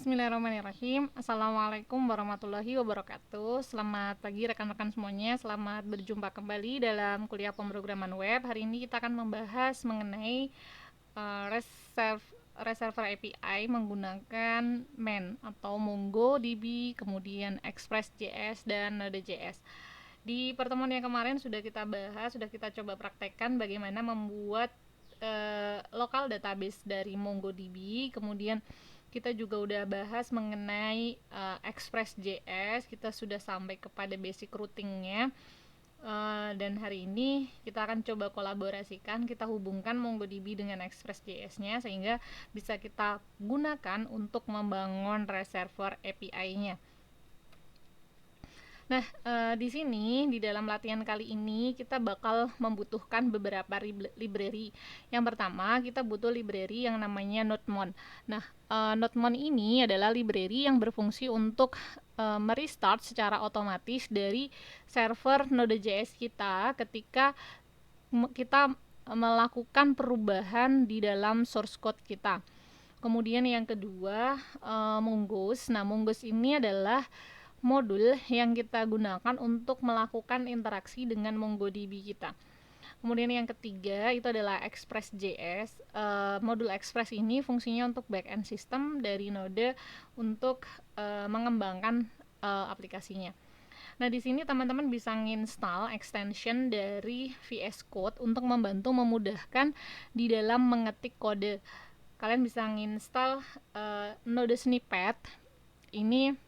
Bismillahirrahmanirrahim. Assalamualaikum warahmatullahi wabarakatuh. Selamat pagi rekan-rekan semuanya. Selamat berjumpa kembali dalam kuliah pemrograman web. Hari ini kita akan membahas mengenai reserver API menggunakan main atau MongoDB, kemudian Express.js dan Node.js. Di pertemuan yang kemarin sudah kita bahas, sudah kita coba praktekkan bagaimana membuat local database dari MongoDB. Kemudian kita juga udah bahas mengenai Express.js. Kita sudah sampai kepada basic routingnya. Dan hari ini kita akan coba kolaborasikan, kita hubungkan MongoDB dengan Express.js-nya sehingga bisa kita gunakan untuk membangun reserver API-nya. Nah, di sini di dalam latihan kali ini kita bakal membutuhkan beberapa library. Yang pertama, kita butuh library yang namanya NodeMon. Nah, NodeMon ini adalah library yang berfungsi untuk merestart secara otomatis dari server Node.js kita ketika kita melakukan perubahan di dalam source code kita. Kemudian yang kedua, Mongoose. Nah, Mongoose ini adalah modul yang kita gunakan untuk melakukan interaksi dengan MongoDB kita. Kemudian yang ketiga itu adalah Express.js. Modul Express ini fungsinya untuk backend system dari Node untuk mengembangkan aplikasinya. Nah, di sini teman-teman bisa nginstal extension dari VS Code untuk membantu memudahkan di dalam mengetik kode. Kalian bisa nginstal Node Snippet. Ini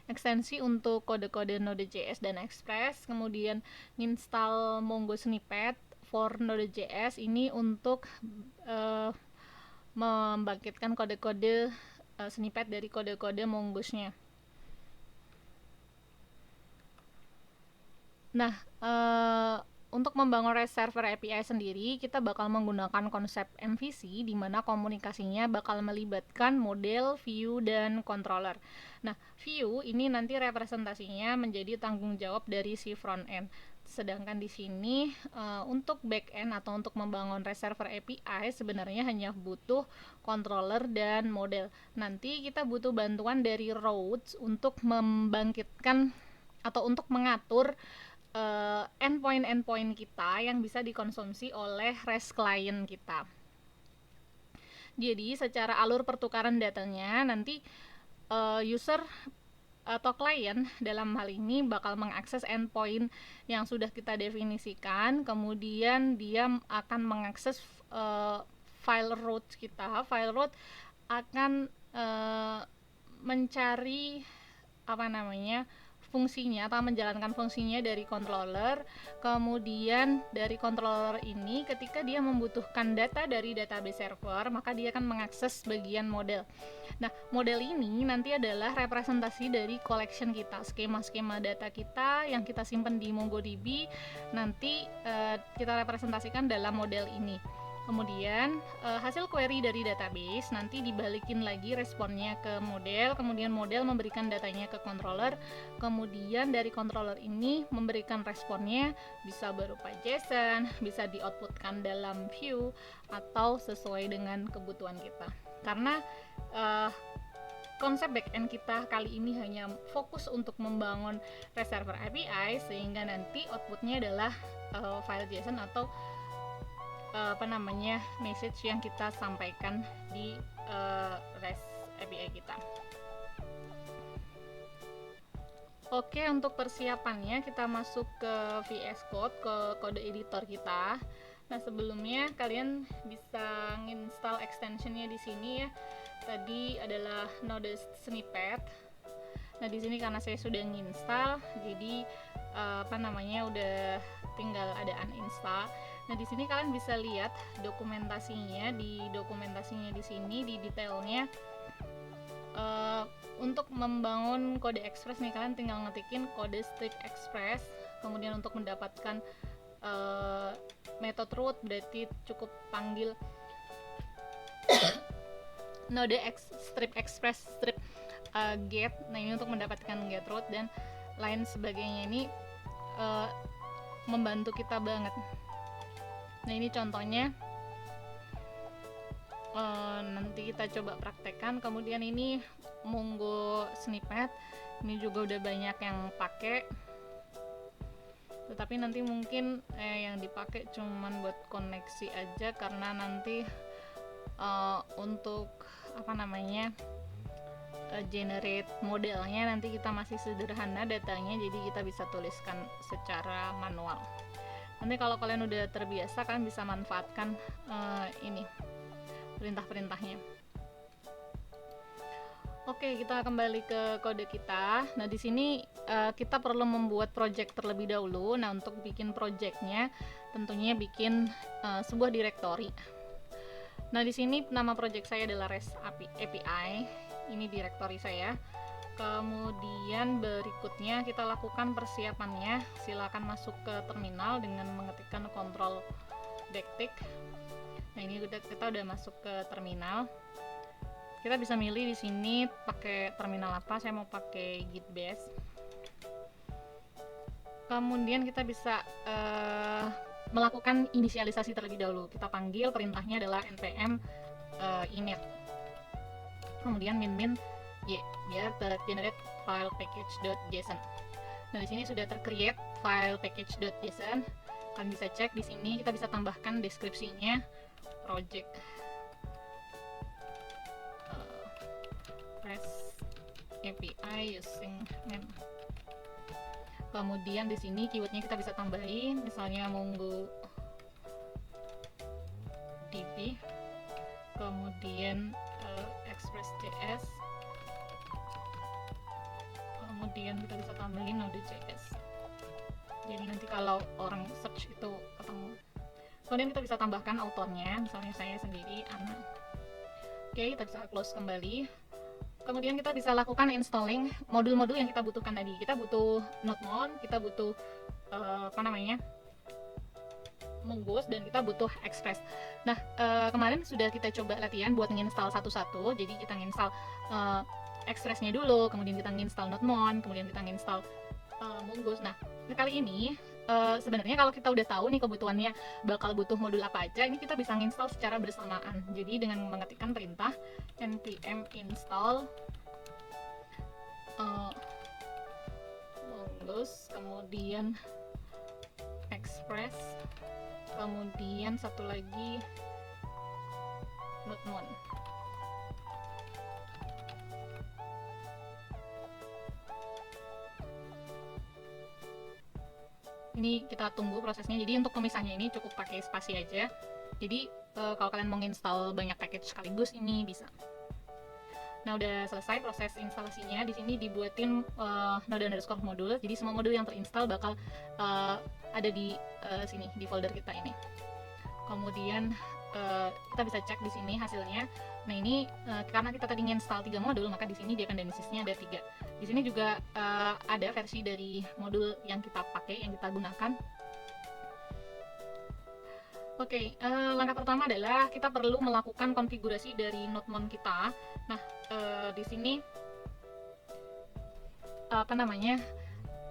ekstensi untuk kode-kode Node.js dan Express. Kemudian install Mongo Snippet for Node.js ini untuk membangkitkan kode-kode snippet dari kode-kode Mongoose-nya. Nah, untuk membangun reserver API sendiri, kita bakal menggunakan konsep MVC di mana komunikasinya bakal melibatkan model, view, dan controller. Nah, view ini nanti representasinya menjadi tanggung jawab dari si front end. Sedangkan di sini untuk back end atau untuk membangun reserver API sebenarnya hanya butuh controller dan model. Nanti kita butuh bantuan dari routes untuk membangkitkan atau untuk mengatur endpoint kita yang bisa dikonsumsi oleh REST client kita. Jadi secara alur pertukaran datanya nanti user atau klien dalam hal ini bakal mengakses endpoint yang sudah kita definisikan, kemudian dia akan mengakses file route kita. File route akan mencari fungsinya atau menjalankan fungsinya dari controller. Kemudian dari controller ini ketika dia membutuhkan data dari database server, maka dia akan mengakses bagian model. Nah, model ini nanti adalah representasi dari collection kita, skema-skema data kita yang kita simpan di MongoDB nanti kita representasikan dalam model ini. Kemudian hasil query dari database nanti dibalikin lagi responnya ke model, kemudian model memberikan datanya ke controller, kemudian dari controller ini memberikan responnya bisa berupa JSON, bisa di-outputkan dalam view atau sesuai dengan kebutuhan kita. Karena konsep backend kita kali ini hanya fokus untuk membangun reserver API sehingga nanti outputnya adalah file JSON atau message yang kita sampaikan di REST API kita. Oke, untuk persiapannya kita masuk ke VS Code, ke kode editor kita. Nah, sebelumnya kalian bisa nginstal extensionnya di sini ya. Tadi adalah Node Snippet. Nah, di sini karena saya sudah nginstal, jadi udah tinggal ada uninstall. Nah, di sini kalian bisa lihat dokumentasinya di sini di detailnya. Untuk membangun kode Express nih kalian tinggal ngetikin kode strip Express. Kemudian untuk mendapatkan method root berarti cukup panggil node strip Express strip get. Nah, ini untuk mendapatkan get root dan lain sebagainya. Ini membantu kita banget. Nah, ini contohnya nanti kita coba praktekkan. Kemudian ini Mongo snippet, ini juga udah banyak yang pakai, tetapi nanti mungkin yang dipakai cuman buat koneksi aja, karena nanti untuk apa namanya generate modelnya nanti kita masih sederhana datanya, jadi kita bisa tuliskan secara manual. Nanti kalau kalian udah terbiasa, kalian bisa manfaatkan ini perintah-perintahnya. Oke, kita kembali ke kode kita. Nah, di sini kita perlu membuat project terlebih dahulu. Nah, untuk bikin projectnya tentunya bikin sebuah directory. Nah, di sini nama project saya adalah REST API. Ini directory saya. Kemudian berikutnya kita lakukan persiapannya. Silakan masuk ke terminal dengan mengetikkan Ctrl backtick. Nah, ini kita udah masuk ke terminal. Kita bisa milih di sini pakai terminal apa. Saya mau pakai Git Bash. Kemudian kita bisa melakukan inisialisasi terlebih dahulu. Kita panggil perintahnya adalah npm init. Kemudian min y biar tergenerate file package.json. Nah, di sini sudah tercreate file package.json. Kalian bisa cek di sini, kita bisa tambahkan deskripsinya project REST API using name. Kemudian di sini keywordnya kita bisa tambahin, misalnya Mongo DB, kemudian Express.js, kemudian kita bisa tambahin Node.js. Jadi nanti kalau orang search itu ketemu. Kemudian kita bisa tambahkan autornya, misalnya saya sendiri, Ana. Oke, kita bisa close kembali. Kemudian kita bisa lakukan installing modul-modul yang kita butuhkan tadi. Kita butuh NodeMon, kita butuh Mongoose, dan kita butuh Express. Nah, kemarin sudah kita coba latihan buat nginstal satu-satu. Jadi kita nginstal Express-nya dulu, kemudian kita nginstal NodeMon, kemudian kita nginstal Mongoose. Nah, kali ini sebenarnya kalau kita udah tahu nih kebutuhannya bakal butuh modul apa aja, ini kita bisa nginstal secara bersamaan. Jadi dengan mengetikkan perintah npm install Mongoose, kemudian Express, kemudian satu lagi NodeMon. Ini kita tunggu prosesnya. Jadi untuk pemisahnya ini cukup pakai spasi aja. Jadi kalau kalian mau install banyak package sekaligus ini bisa. Nah, udah selesai proses instalasinya. Di sini dibuatin node_modul. Jadi semua modul yang terinstall bakal ada di sini di folder kita ini. Kemudian kita bisa cek di sini hasilnya. Nah, ini karena kita tadi install 3 modul, maka di sini dependencies-nya ada 3. Di sini juga ada versi dari modul yang kita pakai, yang kita gunakan. Oke, langkah pertama adalah kita perlu melakukan konfigurasi dari NodeMon kita. Nah, di sini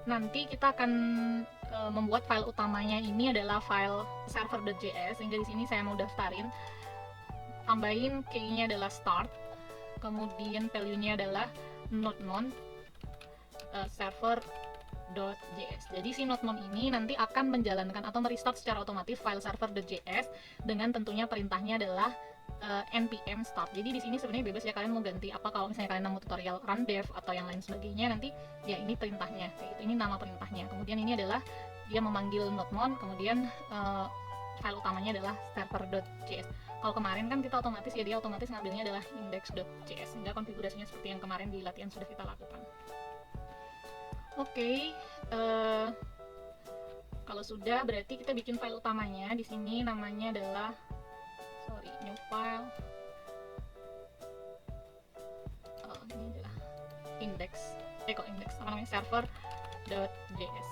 nanti kita akan membuat file utamanya ini adalah file server.js, sehingga di sini saya mau daftarin. Tambahin key-nya adalah start, kemudian value-nya adalah NodeMon server.js. Jadi si NodeMon ini nanti akan menjalankan atau merestart secara otomatis file server.js dengan tentunya perintahnya adalah npm start. Jadi di sini sebenarnya bebas ya, kalian mau ganti apa. Kalau misalnya kalian mau tutorial run dev atau yang lain sebagainya, nanti ya ini perintahnya kayak gitu, ini nama perintahnya. Kemudian ini adalah dia memanggil NodeMon, kemudian file utamanya adalah server.js. Kalau kemarin kan kita otomatis ya, dia otomatis ngambilnya adalah index.js, sehingga konfigurasinya seperti yang kemarin di latihan sudah kita lakukan. Oke, kalau sudah berarti kita bikin file utamanya. Di sini namanya adalah new file. Ini adalah server.js.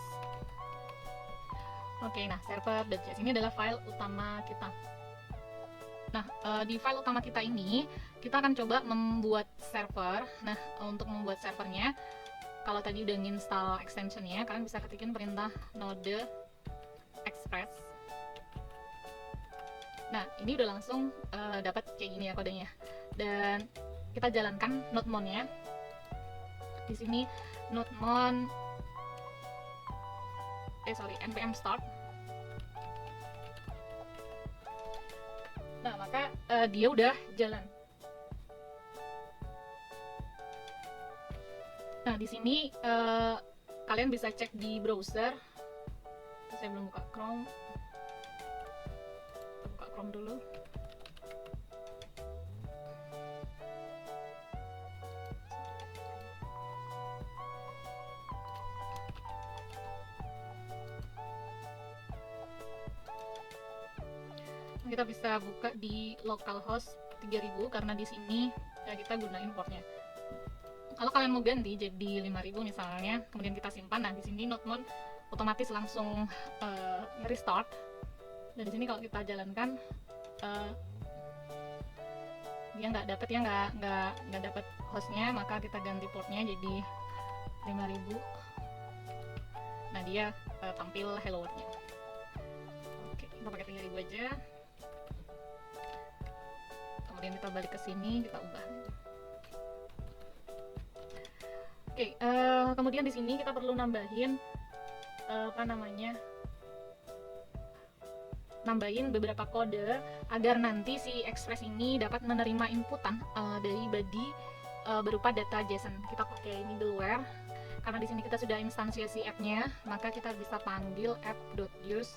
Oke, nah server.js ini adalah file utama kita. Nah, di file utama kita ini kita akan coba membuat server. Nah, untuk membuat servernya, kalau tadi udah nginstal extensionnya, kalian bisa ketikin perintah node express. Nah, ini udah langsung dapat kayak gini ya kodenya. dan kita jalankan nodemon-nya. Di sini nodemon npm start. Nah, maka dia udah jalan. Nah, di sini kalian bisa cek di browser. Saya belum buka Chrome. Kita buka Chrome dulu. Kita bisa buka di localhost 3000 karena di sini kita gunain portnya. Kalau kalian mau ganti jadi 5000 misalnya, kemudian kita simpan, nah di sini nodemon otomatis langsung restart. Dan di sini kalau kita jalankan dia nggak dapet ya, nggak dapet hostnya, maka kita ganti portnya jadi 5000. Nah, dia tampil hello world-nya. Oke, kita pakai 3000 aja. Kemudian kita balik ke sini, kita ubah. Oke, kemudian di sini kita perlu nambahin nambahin beberapa kode agar nanti si Express ini dapat menerima inputan dari body berupa data JSON. Kita pakai middleware karena di sini kita sudah instansiasi app-nya, maka kita bisa panggil app.use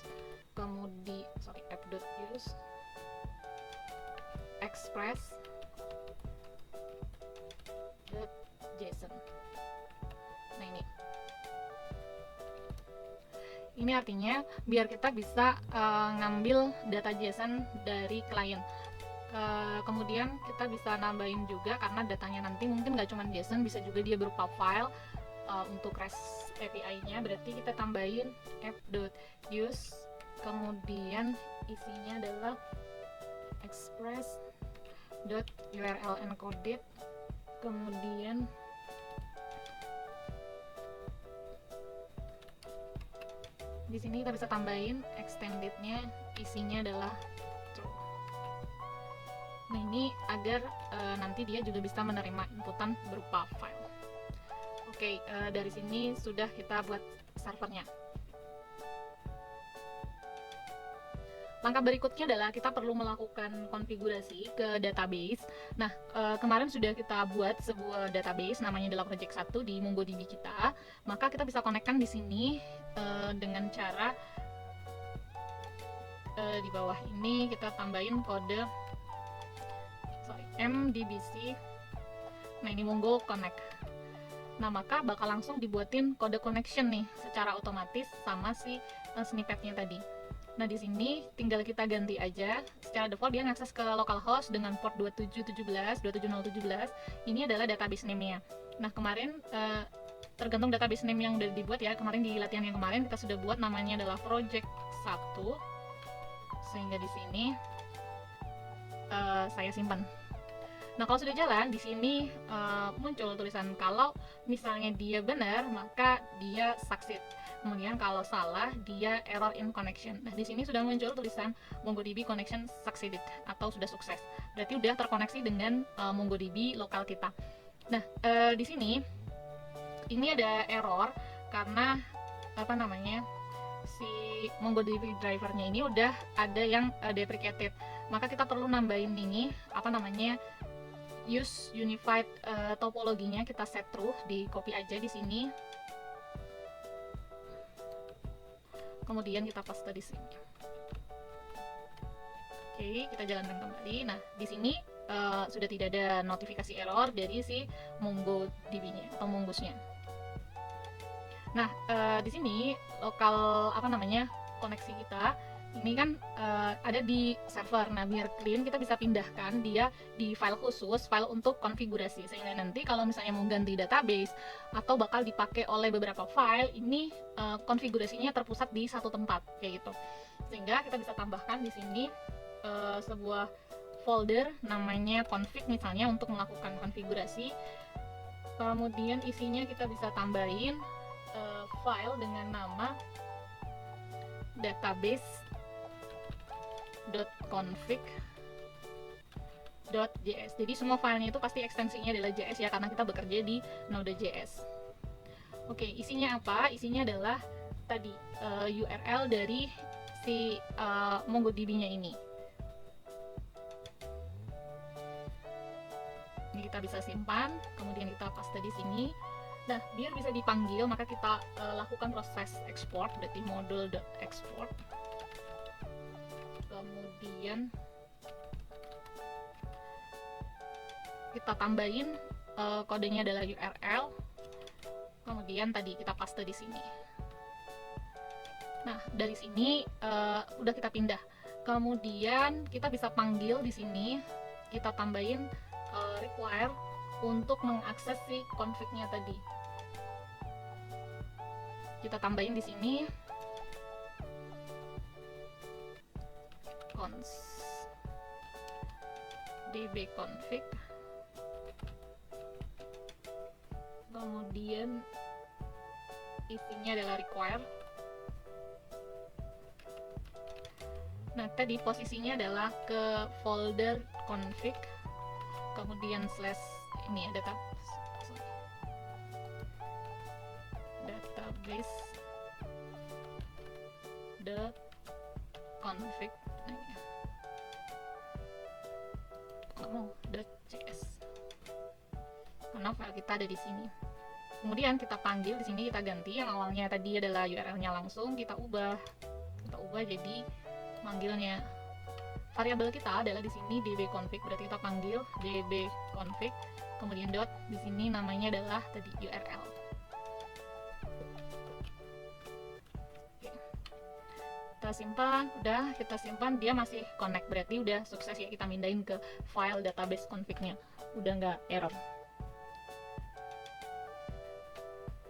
app.use express.json. Nah, ini artinya biar kita bisa ngambil data JSON dari klien. Kemudian kita bisa nambahin juga karena datanya nanti mungkin nggak cuma JSON, bisa juga dia berupa file untuk REST API-nya. Berarti kita tambahin app.use, kemudian isinya adalah express.url encoded, kemudian di sini kita bisa tambahin extended-nya, isinya adalah true. Nah, ini agar nanti dia juga bisa menerima inputan berupa file. Oke, dari sini sudah kita buat servernya. Langkah berikutnya adalah kita perlu melakukan konfigurasi ke database. Nah, kemarin sudah kita buat sebuah database namanya adalah project 1 di MongoDB kita. Maka kita bisa konekkan di sini dengan cara di bawah ini kita tambahin kode mdbc. Nah, ini Mongo Connect. Nah, maka bakal langsung dibuatin kode connection nih secara otomatis sama si snippetnya tadi. Nah, di sini tinggal kita ganti aja. Secara default dia ngakses ke localhost dengan port 27017. Ini adalah database name-nya. Nah, kemarin tergantung database name yang udah dibuat ya. Kemarin di latihan yang kemarin kita sudah buat namanya adalah project 1. Sehingga di sini saya simpan. Nah, kalau sudah jalan, di sini muncul tulisan kalau misalnya dia benar, maka dia succeed. Kemudian kalau salah, dia error in connection. Nah, di sini sudah muncul tulisan MongoDB connection succeeded atau sudah sukses. Berarti udah terkoneksi dengan MongoDB lokal kita. Nah, di sini ini ada error karena si MongoDB drivernya ini udah ada yang deprecated. Maka kita perlu nambahin ini use unified topologinya kita set true, di copy aja di sini. Kemudian kita paste di sini. Oke, kita jalankan kembali. Nah, di sini sudah tidak ada notifikasi error dari si MongoDB-nya atau Mongoose-nya. Nah, di sini lokal koneksi kita ini kan ada di server. Nah, biar clean kita bisa pindahkan dia di file khusus, file untuk konfigurasi, sehingga nanti kalau misalnya mau ganti database atau bakal dipakai oleh beberapa file, ini konfigurasinya terpusat di satu tempat kayak gitu. Sehingga kita bisa tambahkan di sini sebuah folder namanya config misalnya untuk melakukan konfigurasi. Kemudian isinya kita bisa tambahin file dengan nama database.config .js. Jadi semua filenya itu pasti ekstensinya adalah JS ya, karena kita bekerja di Node.js. Oke, isinya apa? Isinya adalah tadi URL dari si MongoDB-nya ini. Ini kita bisa simpan, kemudian kita paste di sini. Nah, biar bisa dipanggil, maka kita lakukan proses export, berarti model.export. Kemudian kita tambahin kodenya adalah URL. Kemudian tadi kita paste di sini. Nah, dari sini udah kita pindah. Kemudian kita bisa panggil di sini, kita tambahin require untuk mengakses si config-nya tadi. Kita tambahin di sini dbconfig, kemudian isinya adalah require. Nah, tadi posisinya adalah ke folder config, kemudian slash ini ada database .config .js, karena file kita ada di sini. Kemudian kita panggil di sini, kita ganti yang awalnya tadi adalah URL-nya langsung kita ubah jadi manggilnya. Variabel kita adalah di sini dbconfig, berarti kita panggil dbconfig, kemudian dot di sini namanya adalah tadi URL. Oke. Kita simpan, udah kita simpan, dia masih connect, berarti udah sukses ya, kita mindahin ke file database config-nya, udah nggak error.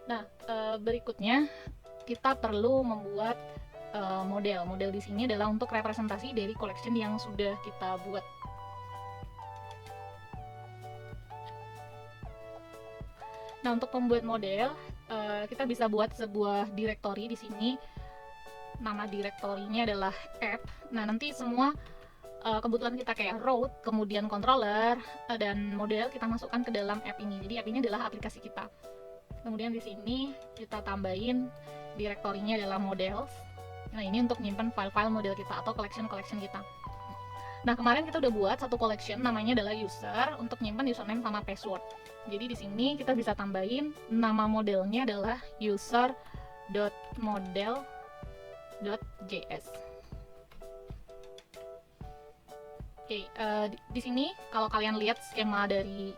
Nah, berikutnya kita perlu membuat model. Model di sini adalah untuk representasi dari collection yang sudah kita buat. Nah, untuk membuat model, kita bisa buat sebuah directory di sini. Nama direktorinya adalah app. Nah, nanti semua kebutuhan kita kayak route, kemudian controller, dan model kita masukkan ke dalam app ini. Jadi app ini adalah aplikasi kita. Kemudian di sini kita tambahin direktorinya adalah models. Nah, ini untuk nyimpan file-file model kita atau collection-collection kita. Nah, kemarin kita udah buat satu collection namanya adalah user untuk nyimpan username sama password. Jadi di sini kita bisa tambahin nama modelnya adalah user.model.js. Oke, di sini kalau kalian lihat skema dari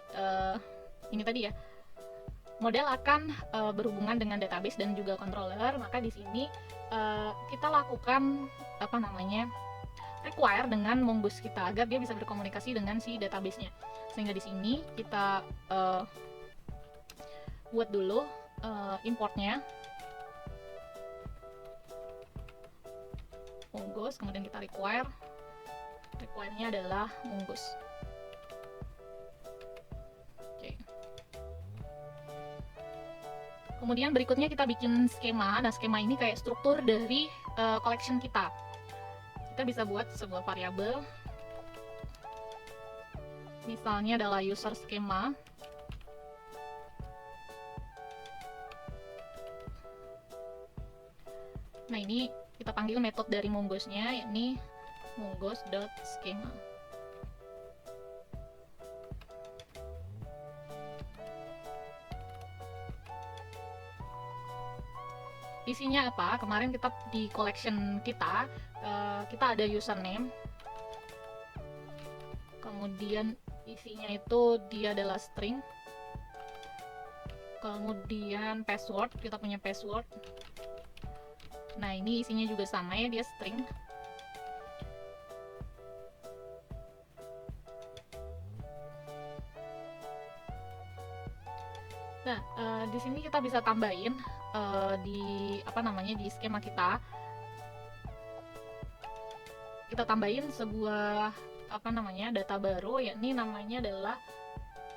ini tadi ya, model akan berhubungan dengan database dan juga controller, maka di sini kita lakukan require dengan mongoose kita agar dia bisa berkomunikasi dengan si database-nya. Sehingga di sini kita buat dulu importnya mongoose, kemudian kita require-nya adalah mongoose. Kemudian berikutnya kita bikin skema. Nah, skema ini kayak struktur dari collection kita. Kita bisa buat sebuah variabel. Misalnya adalah user skema. Nah, ini kita panggil metode dari mongoose-nya, yakni mongoose.schema. Isinya apa? Kemarin kita di collection kita ada username, kemudian isinya itu dia adalah string, kemudian password, kita punya password. Nah, ini isinya juga sama ya, dia string. Nah, di sini kita bisa tambahin di skema kita tambahin sebuah data baru, yakni namanya adalah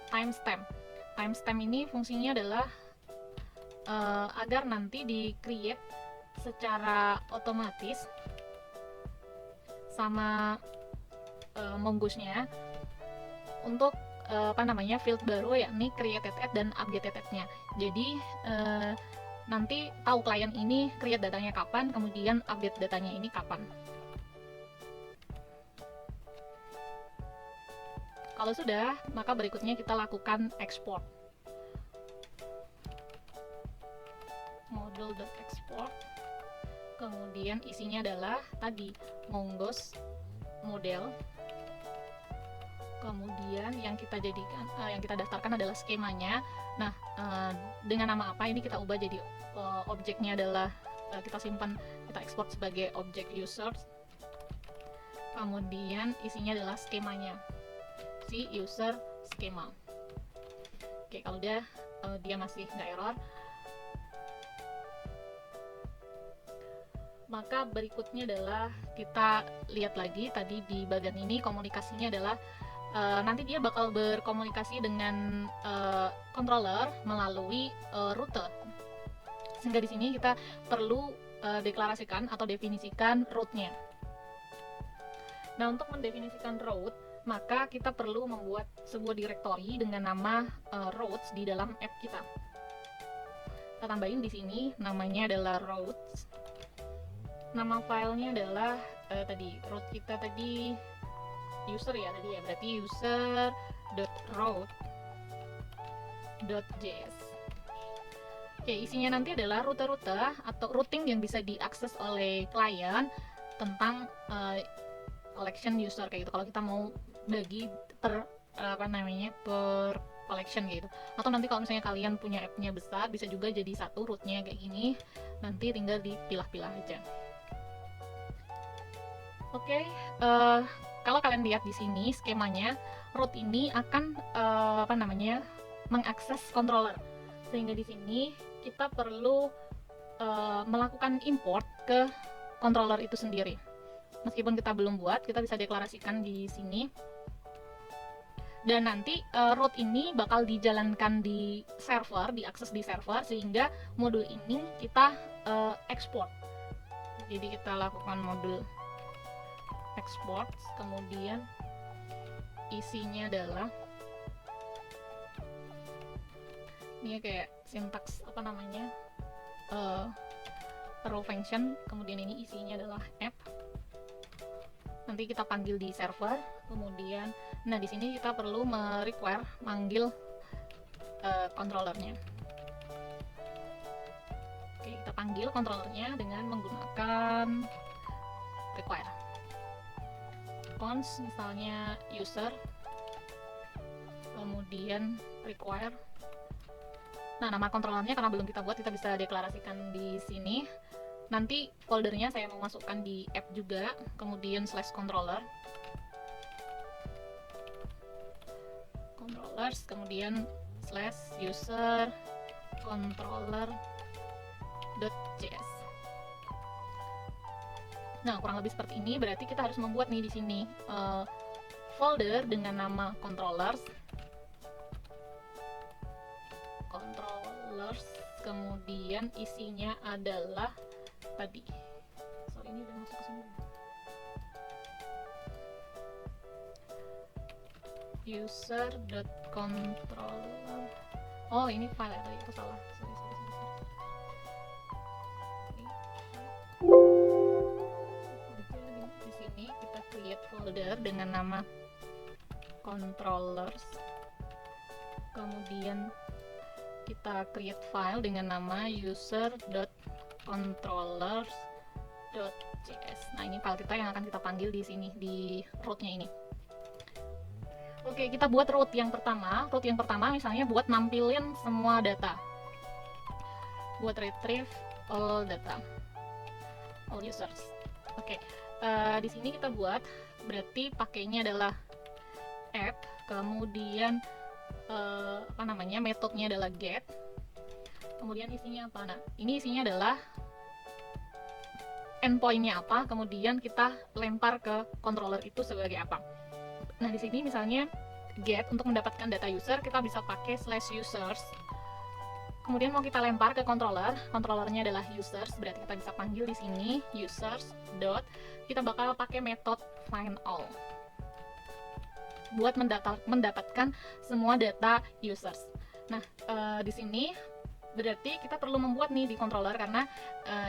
timestamp. Timestamp ini fungsinya adalah agar nanti di create secara otomatis sama mongoose-nya. untuk field baru, yakni created at dan updated at-nya. Jadi nanti tahu klien ini create datanya kapan, kemudian update datanya ini kapan. Kalau sudah, maka berikutnya kita lakukan export. Model.export. Kemudian isinya adalah tadi mongoose model. Kemudian yang kita jadikan, yang kita daftarkan adalah skemanya. Nah, dengan nama apa ini kita ubah jadi objeknya adalah kita simpan, kita ekspor sebagai objek users. Kemudian isinya adalah skemanya, si user skema. Oke, kalau udah dia masih nggak error, maka berikutnya adalah kita lihat lagi tadi di bagian ini komunikasinya adalah nanti dia bakal berkomunikasi dengan controller melalui rute. Sehingga di sini kita perlu deklarasikan atau definisikan route-nya. Nah, untuk mendefinisikan route, maka kita perlu membuat sebuah directory dengan nama routes di dalam app kita. Kita tambahin di sini namanya adalah routes. Nama filenya adalah tadi route kita tadi user ya tadi ya, berarti user.route.js. Oke, isinya nanti adalah rute-rute atau routing yang bisa diakses oleh klien tentang collection user kayak gitu. Kalau kita mau bagi per per collection gitu. Atau nanti kalau misalnya kalian punya app-nya besar, bisa juga jadi satu route-nya kayak gini. Nanti tinggal dipilah-pilah aja. Oke, kalau kalian lihat di sini skemanya, route ini akan mengakses controller. Sehingga di sini kita perlu melakukan import ke controller itu sendiri. Meskipun kita belum buat, kita bisa deklarasikan di sini. Dan nanti route ini bakal dijalankan di server, diakses di server, sehingga modul ini kita export. Jadi kita lakukan modul export, kemudian isinya adalah ini kayak sintaks row function, kemudian ini isinya adalah app. Nanti kita panggil di server, kemudian di sini kita perlu require manggil controllernya. Oke, kita panggil controllernya dengan menggunakan require cons, misalnya user, kemudian require. Nah, nama controllernya karena belum kita buat, kita bisa deklarasikan di sini. Nanti foldernya saya mau masukkan di app juga, kemudian /controller, controllers, kemudian /user controller.js. Nah, kurang lebih seperti ini. Berarti kita harus membuat nih di sini folder dengan nama controllers, kemudian isinya adalah tadi. Sorry, ini udah masuk ke sini. User.controller. Oh, ini file tadi itu salah. Sorry. Di sini kita create folder dengan nama controllers. Kemudian kita create file dengan nama user.controllers.js. Nah, ini file kita yang akan kita panggil di sini di route-nya ini. Oke, kita buat route yang pertama. Route yang pertama misalnya buat nampilin semua data. Buat retrieve all data, all users. Oke, di sini kita buat, berarti pakainya adalah app, kemudian metodenya adalah get, kemudian isinya apa? Nah, ini isinya adalah endpoint-nya apa, kemudian kita lempar ke controller itu sebagai apa. Nah, di sini misalnya get, untuk mendapatkan data user kita bisa pakai /users, kemudian mau kita lempar ke controllernya adalah users, berarti kita bisa panggil di sini users dot, kita bakal pakai metode find all. buat mendapatkan semua data users. Nah, di sini berarti kita perlu membuat nih di controller, karena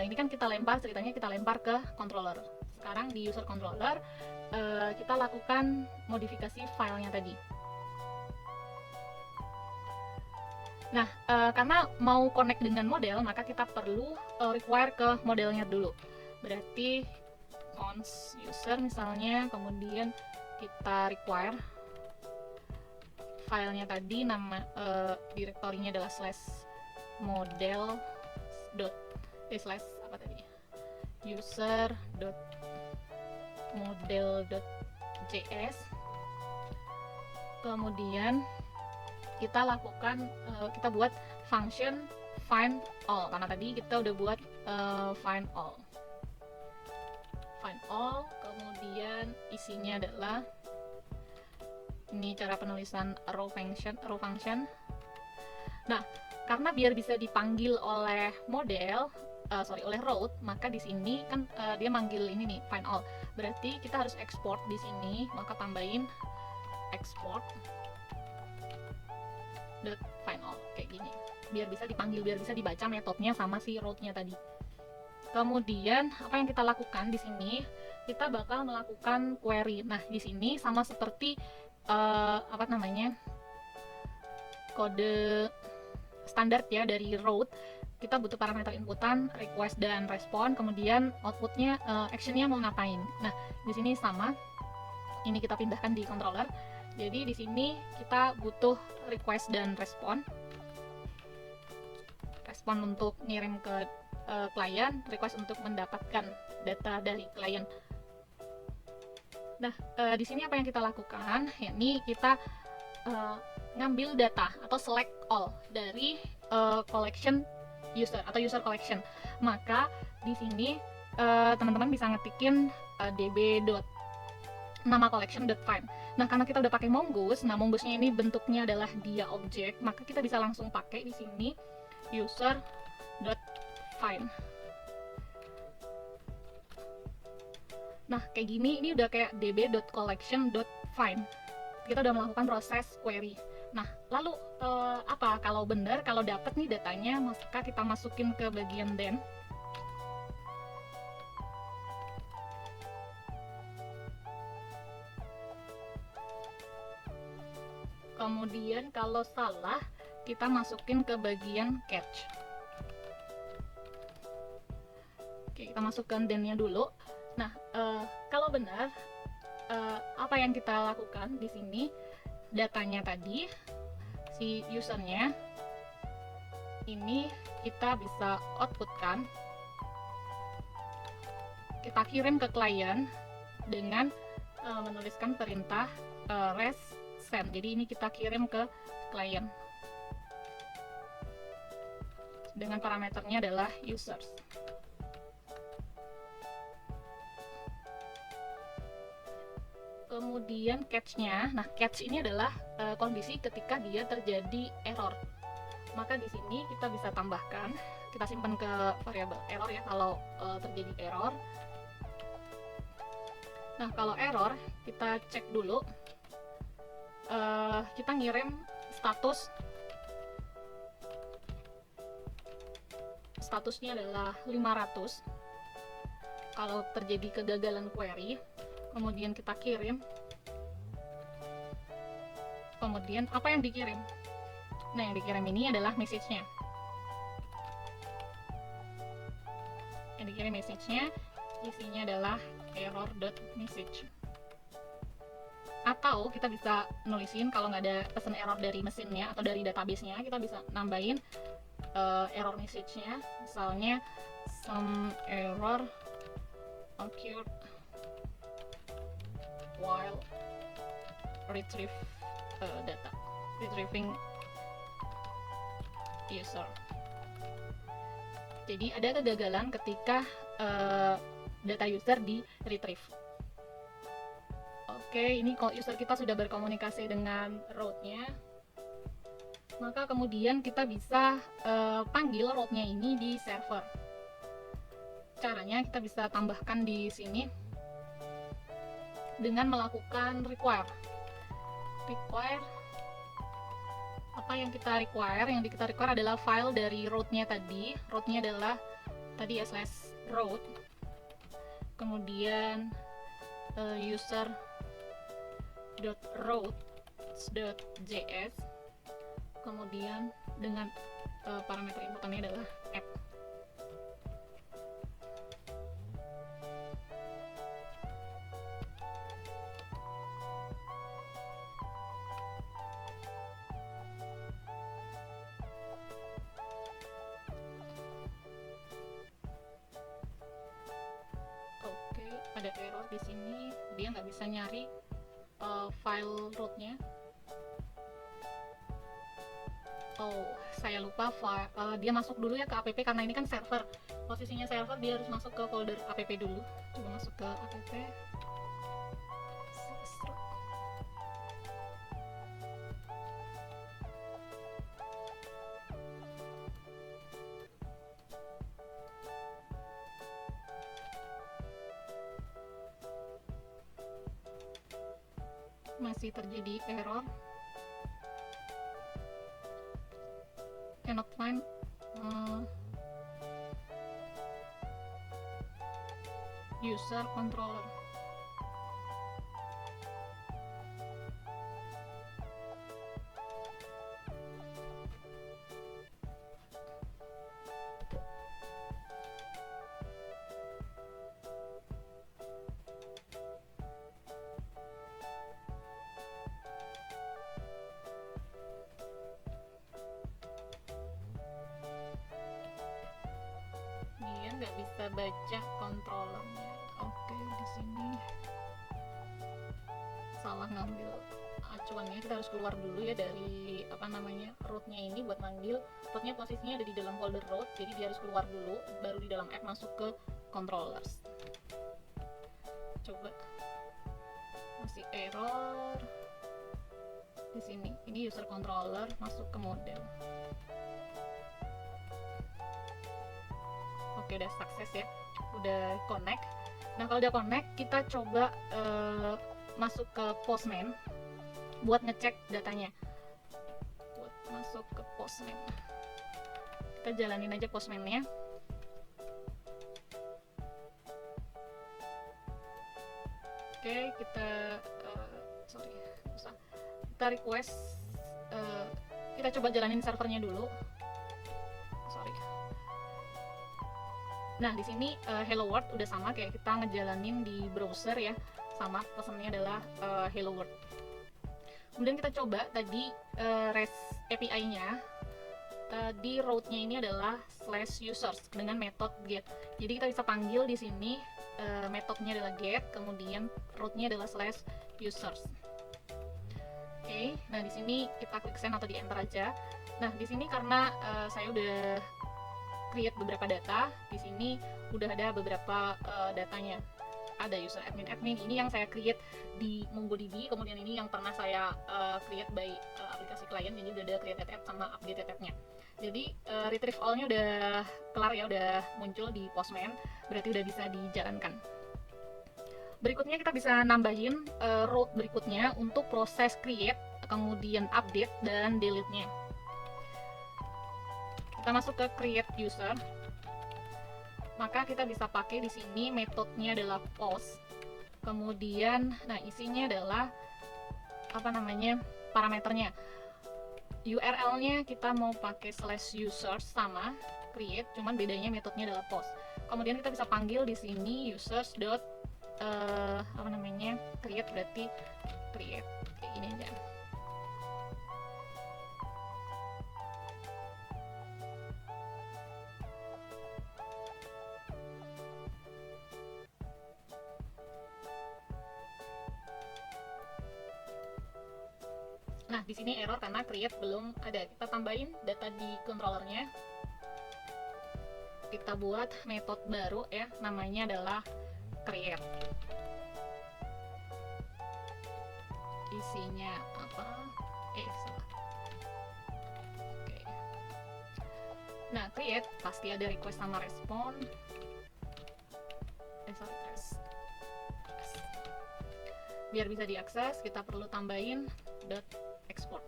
ini kan ceritanya kita lempar ke controller. Sekarang di user controller kita lakukan modifikasi filenya tadi. Nah, karena mau connect dengan model, maka kita perlu require ke modelnya dulu. Berarti cons user misalnya, kemudian kita require filenya tadi, nama direktorinya adalah /model user.model.js. Kemudian kita lakukan kita buat function find all, karena tadi kita udah buat find all. Kemudian isinya adalah ini cara penulisan row function. Nah, karena biar bisa dipanggil oleh oleh route, maka di sini kan dia manggil ini nih find all. Berarti kita harus export di sini, maka tambahin export find all kayak gini. Biar bisa dipanggil, biar bisa dibaca metodenya sama si route-nya tadi. Kemudian apa yang kita lakukan di sini? Kita bakal melakukan query. Nah, di sini sama seperti kode standar ya dari route. Kita butuh parameter inputan, request dan respon, kemudian outputnya actionnya mau ngapain. Nah, di sini sama. Ini kita pindahkan di controller. Jadi di sini kita butuh request dan respon. Respon untuk ngirim ke klien, request untuk mendapatkan data dari klien. Nah, di sini apa yang kita lakukan? Yakni kita ngambil data atau select all dari collection user atau user collection. Maka di sini teman-teman bisa ngetikin db.nama collection.find. Nah, karena kita udah pakai Mongoose, nah Mongoose-nya ini bentuknya adalah dia object, maka kita bisa langsung pakai di sini user.find. Nah, kayak gini, ini udah kayak db.collection.find. Kita udah melakukan proses query. Nah, lalu apa kalau benar, kalau dapat nih datanya, maka kita masukin ke bagian then. Kemudian kalau salah, kita masukin ke bagian catch. Oke, kita masukkan then-nya dulu. Nah, kalau benar, apa yang kita lakukan di sini, datanya tadi, si usernya, ini kita bisa outputkan, kita kirim ke klien dengan menuliskan perintah res send. Jadi ini kita kirim ke klien dengan parameternya adalah users. Kemudian catch-nya, nah catch ini adalah kondisi ketika dia terjadi error. Maka di sini kita bisa tambahkan, kita simpan ke variabel error ya kalau terjadi error. Nah, kalau error kita cek dulu, kita ngirim statusnya adalah 500 kalau terjadi kegagalan query. Kemudian kita kirim, kemudian apa yang dikirim? Nah, yang dikirim ini adalah message-nya. Yang dikirim message-nya isinya adalah error.message. Atau kita bisa nulisin, kalau nggak ada pesan error dari mesinnya atau dari database-nya, kita bisa nambahin error message-nya, misalnya some error occurred while retrieving user. Jadi ada kegagalan ketika data user di retrieve. Oke, ini kalau user kita sudah berkomunikasi dengan route-nya, maka kemudian kita bisa panggil route-nya ini di server. Caranya kita bisa tambahkan di sini dengan melakukan require. require, apa yang kita require? Yang kita require adalah file dari root-nya tadi. Root-nya adalah tadi slash root, kemudian user.root.js, kemudian dengan parameter inputannya adalah app. Oke, ada error di sini, dia nggak bisa nyari file rootnya. Oh, saya lupa dia masuk dulu ya ke app, karena ini kan server. Posisinya server, dia harus masuk ke folder app dulu. Coba masuk ke app. Masih terjadi error, cannot find user controller. Dia nggak bisa baca controllernya. Oke, di sini salah ngambil acuannya. Kita harus keluar dulu ya dari rootnya ini. Buat manggil rootnya posisinya ada di dalam folder root, jadi dia harus keluar dulu, baru di dalam app masuk ke controllers. Coba, masih error di sini. Ini user controller, masuk ke model. Oke, udah sukses ya, udah connect. Nah, kalau udah connect, kita coba masuk ke Postman buat ngecek datanya. Buat masuk ke Postman, kita jalanin aja Postman-nya. Oke, kita kita request, kita coba jalanin servernya dulu. Nah, di sini hello world udah sama kayak kita ngejalanin di browser ya, sama pesannya adalah hello world. Kemudian kita coba tadi REST API-nya, tadi root-nya ini adalah /users dengan metode get. Jadi kita bisa panggil di sini, metodenya adalah get, kemudian root-nya adalah /users. Oke, nah di sini kita klik send atau di enter aja. Nah, di sini karena saya udah create beberapa data, di sini udah ada beberapa datanya. Ada user admin ini yang saya create di MongoDB, kemudian ini yang pernah saya create by aplikasi klien, jadi udah ada create app sama update app-nya. Jadi retrieve all-nya udah kelar ya, udah muncul di Postman, berarti udah bisa dijalankan. Berikutnya kita bisa nambahin root berikutnya untuk proses create, kemudian update dan delete-nya. Kita masuk ke create user, maka kita bisa pakai di sini metodenya adalah post. Kemudian, nah isinya adalah parameternya. URL-nya kita mau pakai /users sama create, cuman bedanya metodenya adalah post. Kemudian kita bisa panggil di sini users dot create, berarti create kayak gini aja. Nah, di sini error karena create belum ada. Kita tambahin data di controllernya. Kita buat metode baru ya, namanya adalah create. Isinya apa? Salah. Oke. Nah, create pasti ada request sama respon. Biar bisa diakses, kita perlu tambahin export.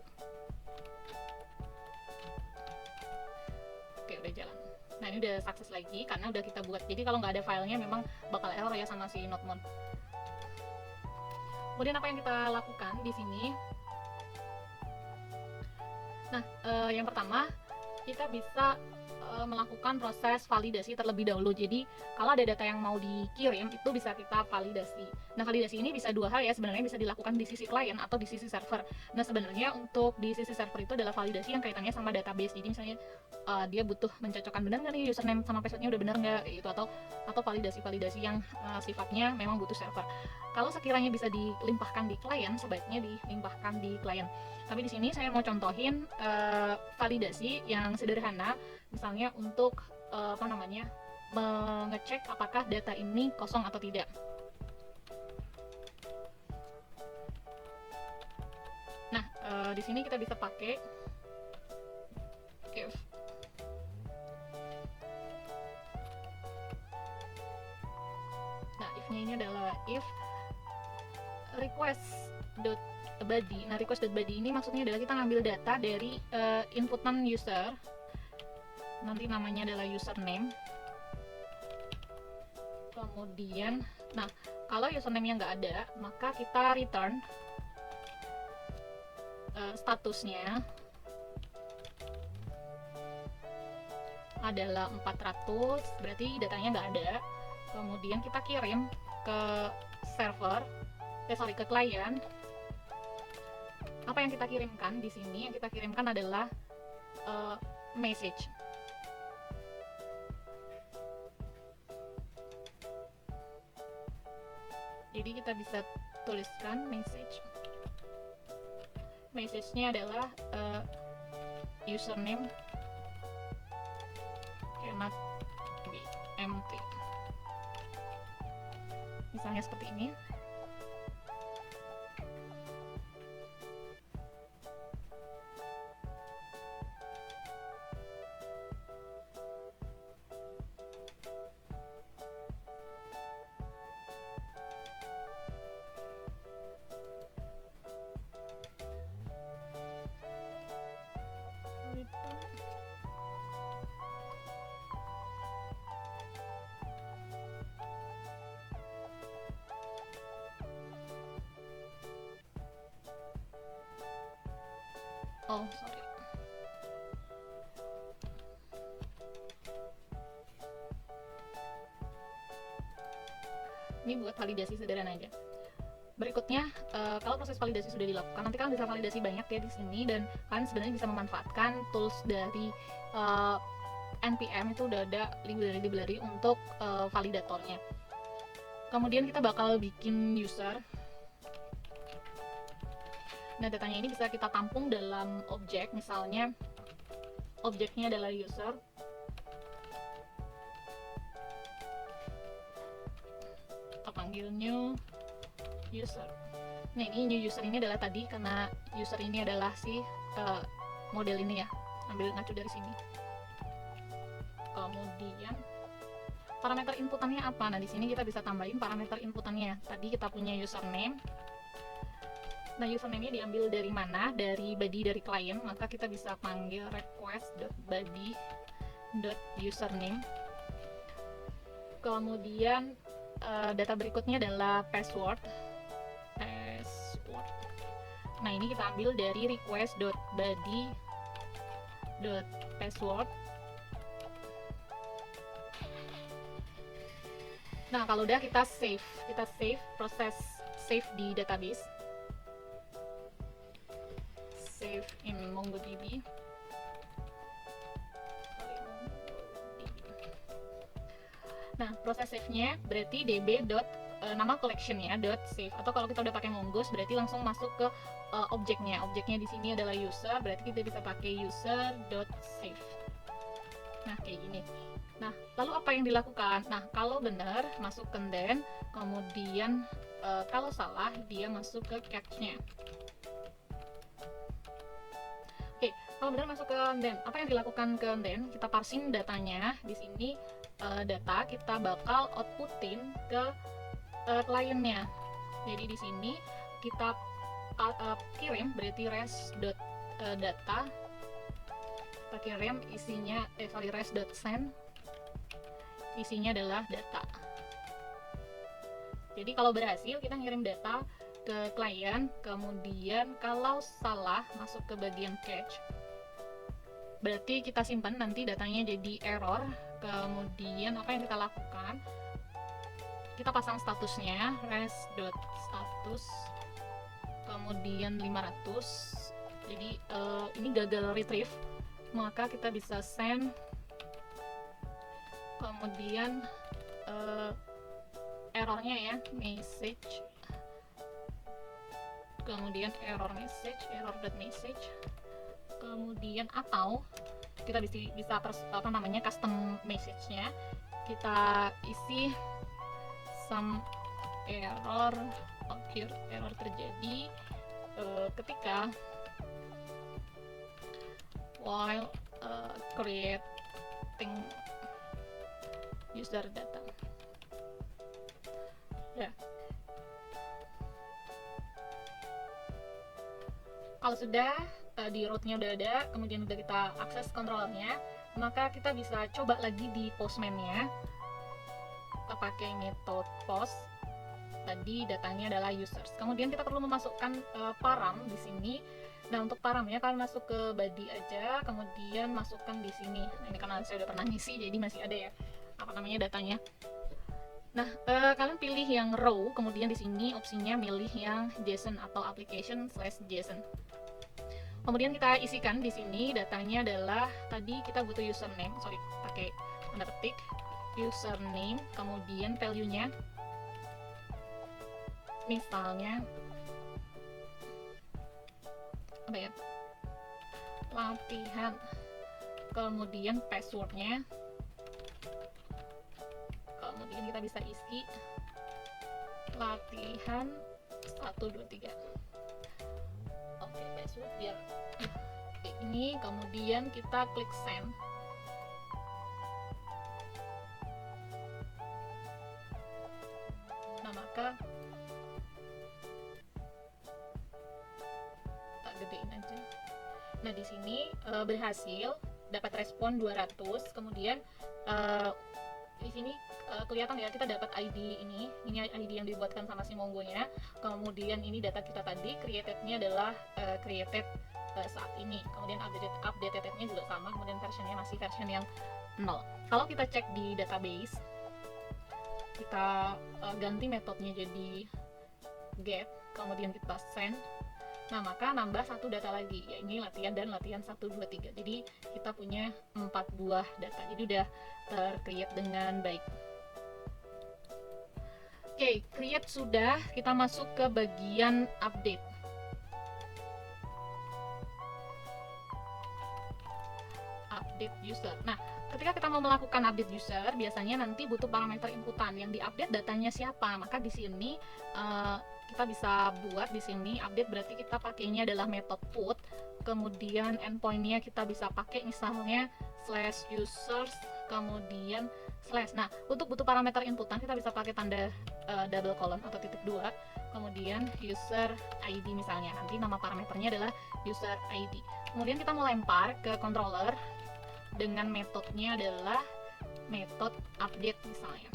Oke, udah jalan. Nah, ini udah sukses lagi karena udah kita buat. Jadi kalau nggak ada filenya memang bakal error ya sama si Notmon. Kemudian apa yang kita lakukan di sini? Nah, yang pertama kita bisa melakukan proses validasi terlebih dahulu. Jadi kalau ada data yang mau dikirim itu bisa kita validasi. Nah, validasi ini bisa dua hal ya, sebenarnya bisa dilakukan di sisi klien atau di sisi server. Nah, sebenarnya untuk di sisi server itu adalah validasi yang kaitannya sama database. Jadi misalnya dia butuh mencocokkan benar nggak nih username sama passwordnya udah benar nggak itu, atau validasi yang sifatnya memang butuh server. Kalau sekiranya bisa dilimpahkan di klien, sebaiknya dilimpahkan di klien. Tapi di sini saya mau contohin validasi yang sederhana, misalnya untuk mengecek apakah data ini kosong atau tidak. Nah, di sini kita bisa pakai if. Nah, if-nya ini adalah if request.body. Nah, request.body ini maksudnya adalah kita ngambil data dari inputan user. Nanti namanya adalah username. Kemudian, nah, kalau username-nya nggak ada, maka kita return statusnya adalah 400, berarti datanya nggak ada. Kemudian kita kirim ke server, ke klien. Apa yang kita kirimkan di sini? Yang kita kirimkan adalah message. Jadi kita bisa tuliskan message. Message-nya adalah username cannot be empty. Misalnya seperti ini. Oh, sorry. Ini buat validasi sederhana aja. Berikutnya, kalau proses validasi sudah dilakukan, nanti kalian bisa validasi banyak ya di sini, dan kalian sebenarnya bisa memanfaatkan tools dari npm. Itu udah ada library untuk validatornya. Kemudian kita bakal bikin user. Nah, datanya ini bisa kita tampung dalam objek, misalnya objeknya adalah user. Kita panggil new user. Nah, ini new user ini adalah tadi, karena user ini adalah si model ini ya, ambil ngacu dari sini. Kemudian parameter inputannya apa? Nah, di sini kita bisa tambahin parameter inputannya. Tadi kita punya username. Nah, username-nya diambil dari mana? Dari body dari klien, maka kita bisa panggil request.body.username. Kemudian data berikutnya adalah password. Nah, ini kita ambil dari request.body.password. Nah, kalau udah kita save proses save di database. Save in MongoDB. Nah, proses save-nya berarti nama collection-nya .save, atau kalau kita udah pakai Mongoose berarti langsung masuk ke objeknya. Objeknya di sini adalah user, berarti kita bisa pakai user.save. Nah, kayak gini. Nah, lalu apa yang dilakukan? Nah, kalau benar masuk ke then, kemudian kalau salah dia masuk ke catch-nya. Oke, kalau benar masuk ke then, apa yang dilakukan ke then? Kita parsing datanya. Di sini data kita bakal outputin ke kliennya. Jadi di sini kita kirim berarti res.data, kita kirim isinya res.send isinya adalah data. Jadi kalau berhasil kita ngirim data ke klien, kemudian kalau salah masuk ke bagian cache, berarti kita simpan nanti datanya jadi error. Kemudian apa yang kita lakukan, kita pasang statusnya res.status kemudian 500. Jadi ini gagal retrieve, maka kita bisa send, kemudian errornya ya, message, kemudian error.message, kemudian atau kita bisa custom message-nya kita isi some error terjadi ketika while creating user data. Ya. Kalau sudah di rootnya udah ada, kemudian udah kita akses controllernya, maka kita bisa coba lagi di postman-nya. Kita pakai metode post. Tadi datanya adalah users. Kemudian kita perlu memasukkan param di sini. Nah, untuk paramnya kalian masuk ke body aja, kemudian masukkan di sini. Nah, ini karena saya udah pernah ngisi, jadi masih ada ya datanya. Nah, kalian pilih yang row, kemudian di sini opsinya milih yang JSON atau application/JSON. Kemudian kita isikan di sini datanya adalah tadi kita butuh username, pakai tanda petik username, kemudian value-nya misalnya apa ya, latihan, kemudian passwordnya, kemudian kita bisa isi latihan 123. Oke, password biar ini, kemudian kita klik send. Nah, maka tak gedein aja. Nah, di sini berhasil dapat respon 200. Kemudian di sini kelihatan ya, kita dapat ID ini ID yang dibuatkan sama si Mongo-nya. Kemudian ini data kita tadi created-nya adalah created saat ini. Kemudian updated-nya juga sama, kemudian versionnya masih version yang 0. Kalau kita cek di database, kita ganti metodenya jadi get, kemudian kita send. Nah, maka nambah satu data lagi, ya ini latihan dan latihan 1, 2, 3. Jadi kita punya 4 buah data. Jadi udah ter-create dengan baik. Oke, create sudah, kita masuk ke bagian update. Update user. Nah, ketika kita mau melakukan update user, biasanya nanti butuh parameter inputan yang diupdate datanya siapa. Maka di sini kita bisa buat di sini update, berarti kita pakainya adalah metode put. Kemudian endpoint-nya kita bisa pakai misalnya /users kemudian /. Nah, untuk butuh parameter inputan kita bisa pakai tanda double colon atau titik 2, kemudian user ID misalnya. Nanti nama parameternya adalah user ID. Kemudian kita mau lempar ke controller dengan metodenya adalah metode update misalnya.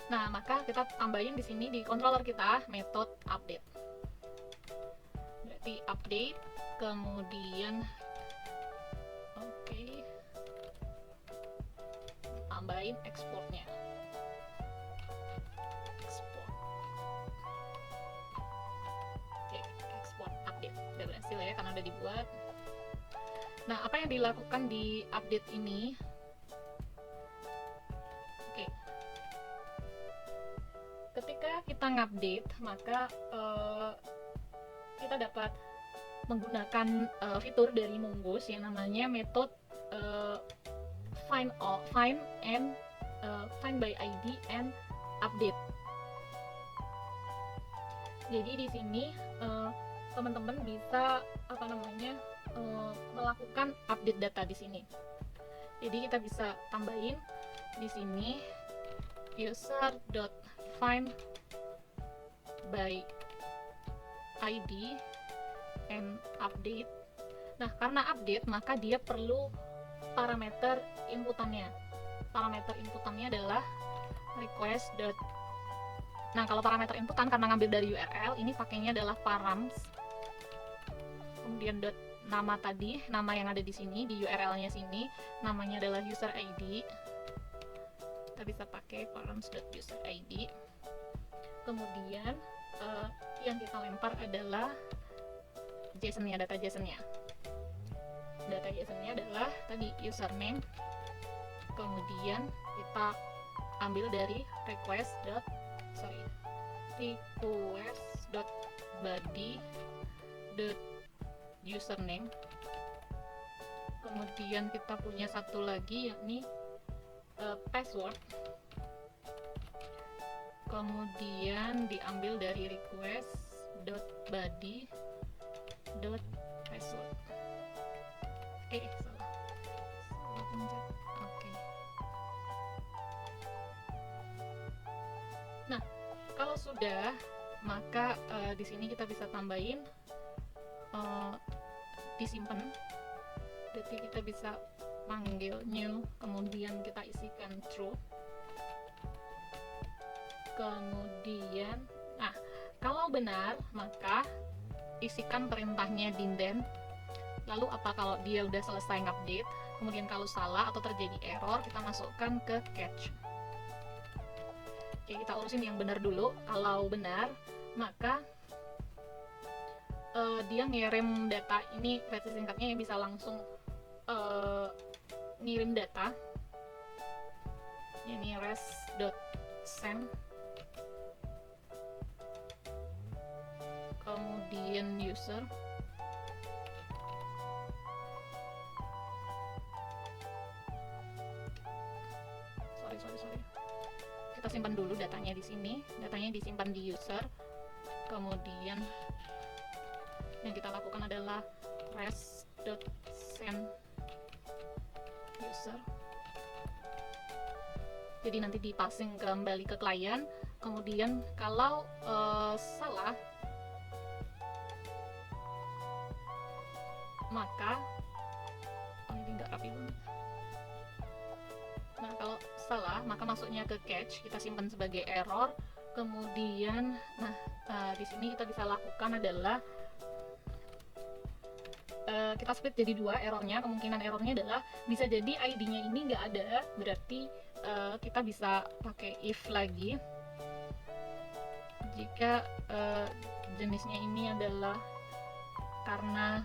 Nah, maka kita tambahin di sini di controller kita metode update. Berarti update, kemudian tambahin exportnya. Export update. Udah berhasil ya, karena udah dibuat. Nah, apa yang dilakukan di update ini? Ketika kita ngupdate, maka kita dapat menggunakan fitur dari Mongo yang namanya metode find by ID and update. Jadi di sini teman-teman bisa melakukan update data di sini. Jadi kita bisa tambahin di sini user.find by ID and update. Nah, karena update maka dia perlu parameter inputannya. Parameter inputannya adalah request. Nah, kalau parameter inputan karena ngambil dari URL, ini pakainya adalah params. Kemudian nama tadi, nama yang ada di sini di URL-nya sini, namanya adalah user ID. Kita bisa pakai params.user ID. Kemudian yang kita lempar adalah JSON-nya, data JSON-nya. Data JSON-nya adalah tadi username. Kemudian kita ambil dari request.body.username. Kemudian kita punya satu lagi yakni password. Kemudian diambil dari request.body.password. Salah pencet. Oke. Nah, kalau sudah, maka di sini kita bisa tambahin disimpan. Jadi kita bisa panggil new, kemudian kita isikan true. Kemudian, nah, kalau benar maka isikan perintahnya dinden. Lalu apa kalau dia udah selesai ngupdate? Kemudian kalau salah atau terjadi error, kita masukkan ke catch. Oke, kita urusin yang benar dulu. Kalau benar, maka dia ngirim data. Ini versi singkatnya yang bisa langsung ngirim data. Ini res.send. Kemudian user. Sorry. Kita simpan dulu datanya di sini. Datanya disimpan di user. Kemudian yang kita lakukan adalah res.send user. Jadi nanti dipassing kembali ke klien. Kemudian kalau salah, maka ini nggak rapi banget. Nah, kalau salah maka masuknya ke catch, kita simpan sebagai error. Kemudian, di sini kita bisa lakukan adalah kita split jadi dua errornya. Kemungkinan errornya adalah bisa jadi ID-nya ini nggak ada, berarti kita bisa pakai if lagi. Jika jenisnya ini adalah karena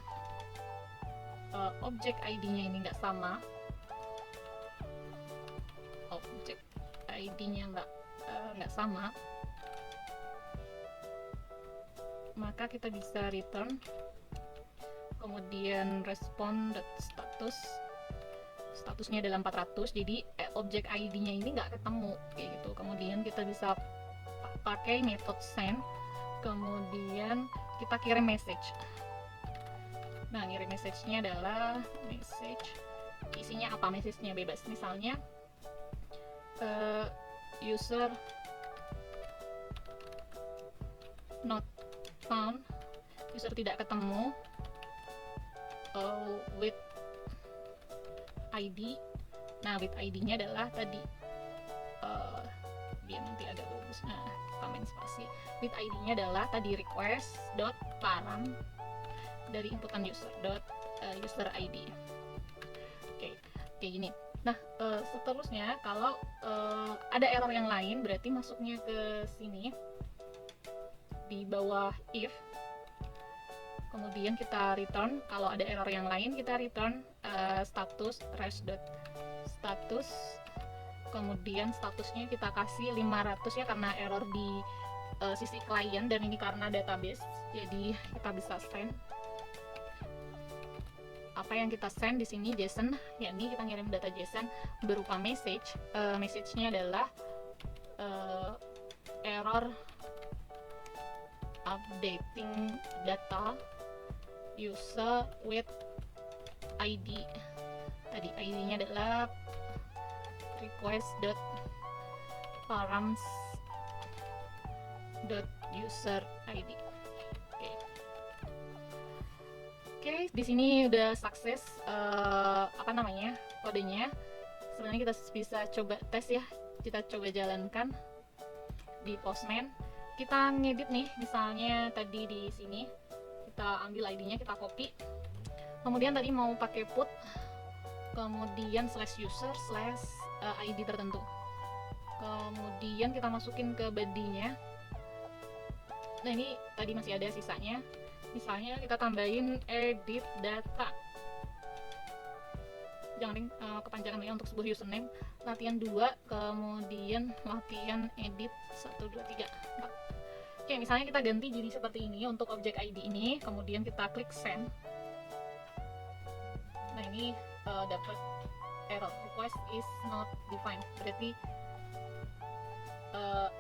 objek ID-nya ini nggak sama, objek ID-nya nggak sama, maka kita bisa return. Kemudian statusnya adalah 400, jadi objek ID-nya ini nggak ketemu kayak gitu. Kemudian kita bisa pakai method send, kemudian kita kirim message. Nah, ngirim message-nya adalah message, isinya apa? Message-nya bebas, misalnya user not found, user tidak ketemu with ID. Nah, with ID-nya adalah tadi biar nanti agak bagus. Nah, tambahin spasi. With ID-nya adalah tadi request.param dari inputan user ID. Oke, gini. Nah, seterusnya kalau ada error yang lain, berarti masuknya ke sini di bawah if. Kemudian kita return. Kalau ada error yang lain, kita return status res.status. Kemudian statusnya kita kasih 500 ya, karena error di sisi klien, dan ini karena database, jadi kita bisa send. Apa yang kita send di sini JSON, yakni kita ngirim data JSON berupa message. Message-nya adalah error updating data user with ID. Tadi ID-nya adalah request.params.user ID. Oke. di sini udah sukses kodenya. Sebenarnya kita bisa coba tes ya, kita coba jalankan di Postman. Kita ngedit nih, misalnya tadi di sini kita ambil ID-nya, kita copy. Kemudian tadi mau pakai put, kemudian /user/ID tertentu. Kemudian kita masukin ke body-nya. Nah, ini tadi masih ada sisanya. Misalnya kita tambahin edit data. Jangan kepanjangan ya untuk sebuah username. Latihan 2, kemudian latihan edit 1 2 3 4. Oke, misalnya kita ganti jadi seperti ini untuk objek ID ini, kemudian kita klik send. Nah, ini dapat error, request is not defined. Berarti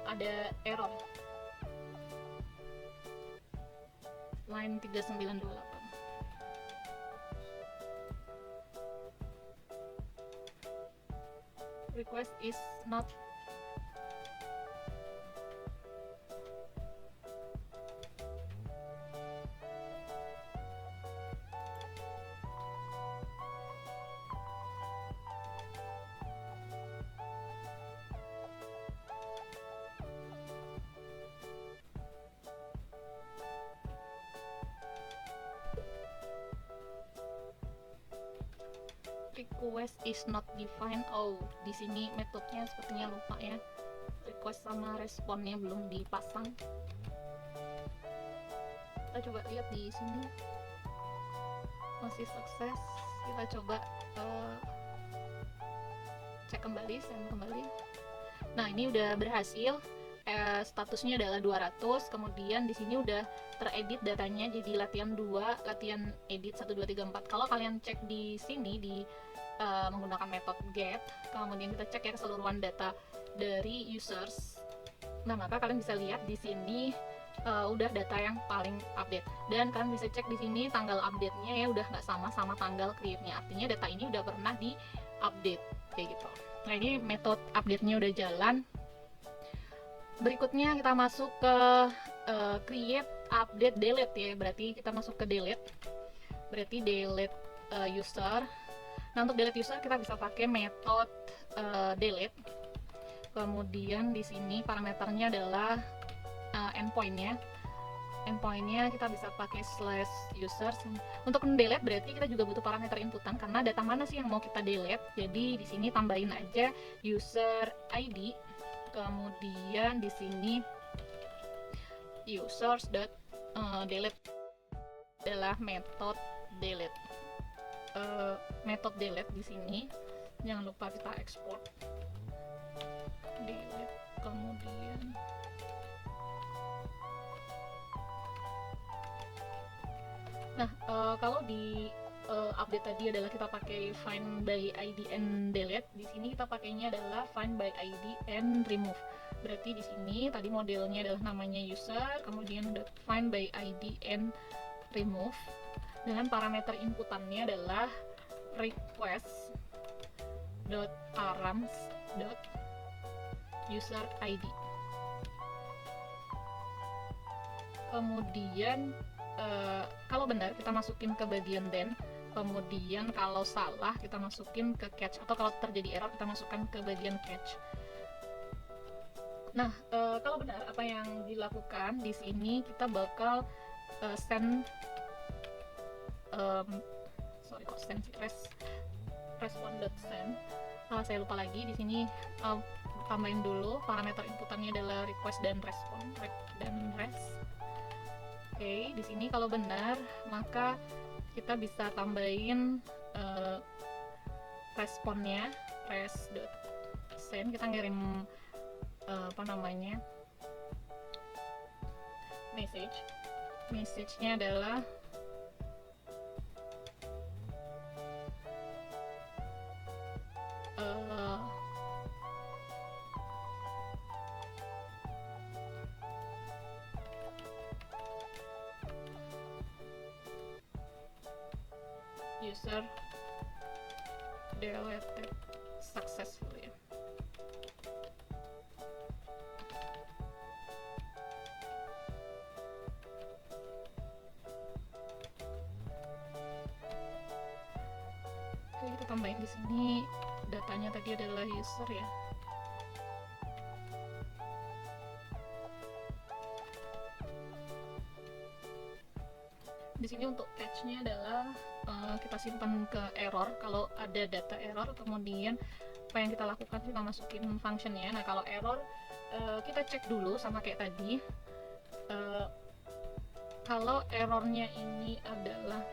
ada error. Line 3928. Request is not request is not defined. Oh, di sini metodenya sepertinya lupa ya. Request sama responnya belum dipasang. Kita coba lihat di sini masih sukses. Kita coba cek kembali, send kembali. Nah, ini udah berhasil. Statusnya adalah 200. Kemudian di sini udah teredit datanya jadi latihan 2, latihan edit 1 2 3 4. Kalau kalian cek di sini di menggunakan metode get, kemudian kita cek ya keseluruhan data dari users. Nah, maka kalian bisa lihat di sini udah data yang paling update, dan kalian bisa cek di sini tanggal update-nya ya udah nggak sama tanggal create-nya. Artinya data ini udah pernah di update kayak gitu. Nah, ini metode update-nya udah jalan. Berikutnya kita masuk ke create, update, delete ya. Berarti kita masuk ke delete. Berarti delete user. Nah, untuk delete user kita bisa pakai metode delete. Kemudian di sini parameternya adalah endpoint-nya. Endpoint-nya kita bisa pakai /users. Untuk delete berarti kita juga butuh parameter inputan karena data mana sih yang mau kita delete. Jadi di sini tambahin aja user ID. Kemudian di sini users.delete adalah metode delete. Metode delete di sini jangan lupa kita ekspor delete. Kemudian kalau di update tadi adalah kita pakai find by ID and delete. Di sini kita pakainya adalah find by ID and remove. Berarti di sini tadi modelnya adalah namanya user, kemudian find by ID and remove. Dengan parameter inputannya adalah request.arams.user ID. Kemudian kalau benar kita masukin ke bagian then, kemudian kalau salah kita masukin ke catch, atau kalau terjadi error kita masukkan ke bagian catch. Nah, kalau benar apa yang dilakukan di sini, kita bakal send respond.send. Saya lupa lagi di sini, tambahin dulu parameter inputannya adalah request dan respond, Oke, di sini kalau benar maka kita bisa tambahin responnya res.send. Kita ngirim message-nya adalah user deleted successfully. tambahin di sini datanya tadi adalah user ya. Di sini untuk catch-nya adalah kita simpan ke error. Kalau ada data error, kemudian apa yang kita lakukan, kita masukin functionnya. Nah kalau error kita cek dulu sama kayak tadi. Kalau errornya ini adalah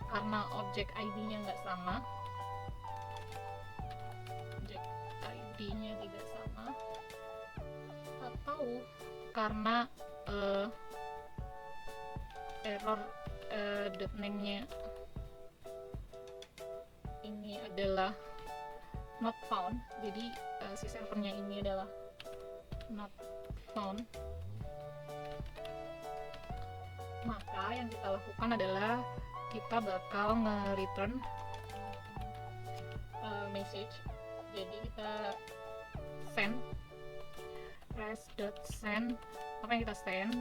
karena objek ID-nya nggak sama, objek ID-nya tidak sama, atau karena error .name-nya ini adalah not found, jadi si servernya ini adalah not found, maka yang kita lakukan adalah kita bakal nge-return message. Jadi kita send res.send, apa yang kita send,